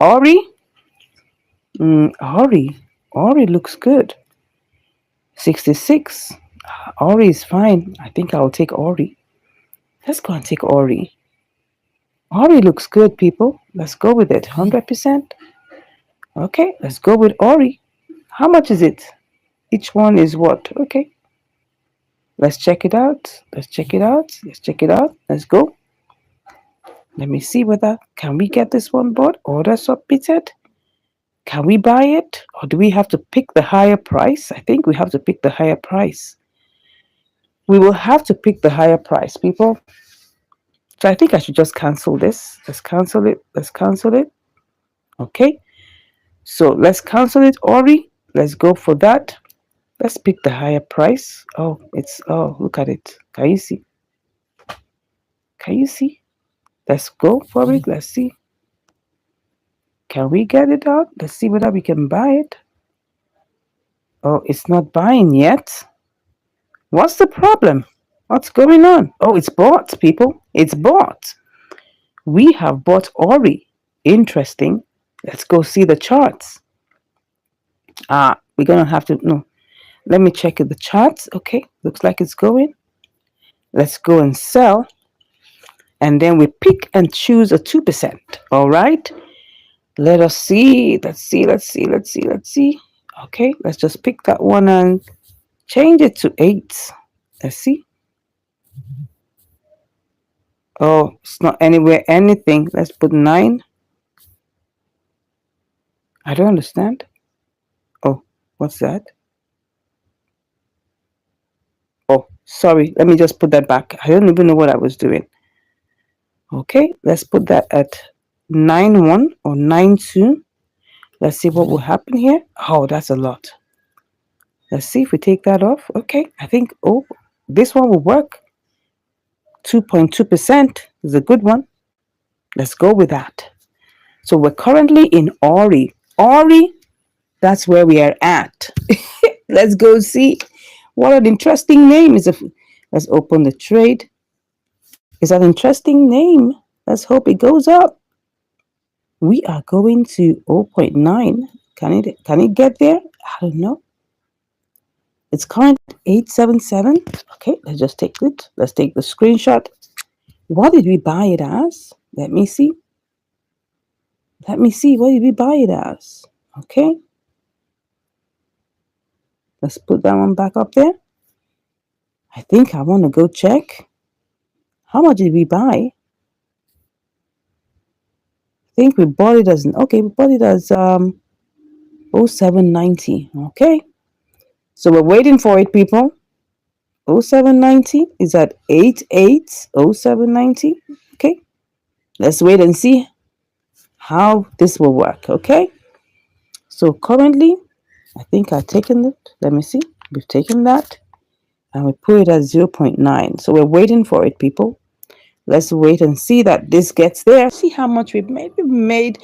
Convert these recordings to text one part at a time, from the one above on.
AURY. AURY looks good. 66. AURY is fine. I think I'll take AURY. Let's go and take AURY. AURY looks good, people. Let's go with it. 100%. Okay, let's go with AURY. How much is it? Each one is what? Okay. Let's check it out. Let's check it out. Let's check it out. Let's go. Let me see whether can we get this one bought. Order submitted. Can we buy it? Or do we have to pick the higher price? I think we have to pick the higher price. We will have to pick the higher price, people. So I think I should just cancel this. Let's cancel it. Let's cancel it. Okay. So let's cancel it, AURY. Let's go for that. Let's pick the higher price. Oh, look at it. Can you see? Can you see? Let's go for it. Let's see. Can we get it out? Let's see whether we can buy it. Oh, it's not buying yet. What's the problem? What's going on? Oh, it's bought, people. It's bought. We have bought AURY. Interesting. Let's go see the charts. We're going to have to, no. Let me check the charts. Okay, looks like it's going. Let's go and sell. And then we pick and choose a 2%. All right. Let us see. Let's see. Okay, let's just pick that one and change it to 8. Let's see. Oh, it's not anywhere anything. Let's put 9. I don't understand. Oh, what's that? Oh, sorry. Let me just put that back. I don't even know what I was doing. Okay, let's put that at 9.1 or 9.2. Let's see what will happen here. Oh, that's a lot. Let's see if we take that off. Okay, I think, oh, this one will work. 2.2% is a good one. Let's go with that. So we're currently in AURY. AURY, that's where we are at. Let's go see. What an interesting name. Let's open the trade. It's an interesting name. Let's hope it goes up. We are going to 0.9. Can it get there? I don't know. It's current 877. Okay, let's just take it. Let's take the screenshot. What did we buy it as? Let me see. What did we buy it as? Okay. Let's put that one back up there. I think I want to go check. How much did we buy? I think we bought it as, we bought it as 0790. Okay. So we're waiting for it, people. 0790 is at 880790. Okay. Let's wait and see how this will work. Okay. So currently, I think I've taken it. Let me see. We've taken that and we put it at 0.9. So we're waiting for it, people. Let's wait and see that this gets there. See how much we've made. We've made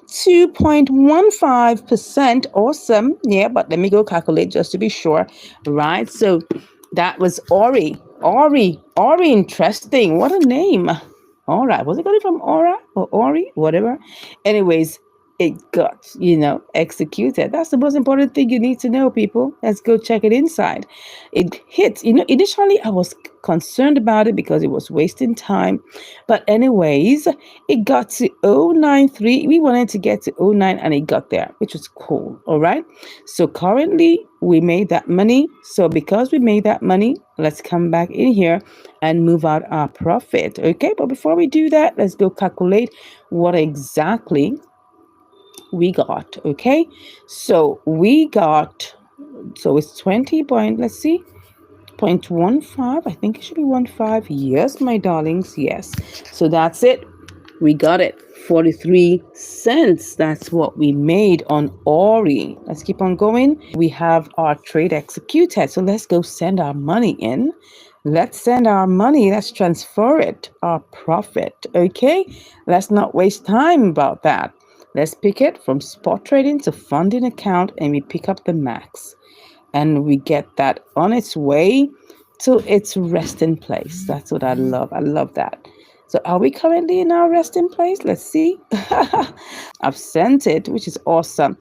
2.15%. Awesome. Yeah, but let me go calculate just to be sure. Right. So that was AURY. AURY. Interesting. What a name. All right. Was it going from Aura or AURY? Whatever. Anyways, it got, executed. That's the most important thing you need to know, people. Let's go check it inside. It hit. Initially I was concerned about it because it was wasting time. But anyways, it got to 093. We wanted to get to 09 and it got there, which was cool. All right. So currently we made that money. So because we made that money, let's come back in here and move out our profit. Okay. But before we do that, let's go calculate what exactly we got. Okay, so it's 20 point, let's see, 0.15. I think it should be 15. Yes, my darlings. Yes. So that's it. We got it. 43 cents. That's what we made on AURY. Let's keep on going. We have our trade executed. So let's go send our money in. Let's send our money. Let's transfer it. Our profit. Okay. Let's not waste time about that. Let's pick it from spot trading to funding account and we pick up the max. And we get that on its way to its resting place. That's what I love. I love that. So are we currently in our resting place? Let's see. I've sent it, which is awesome.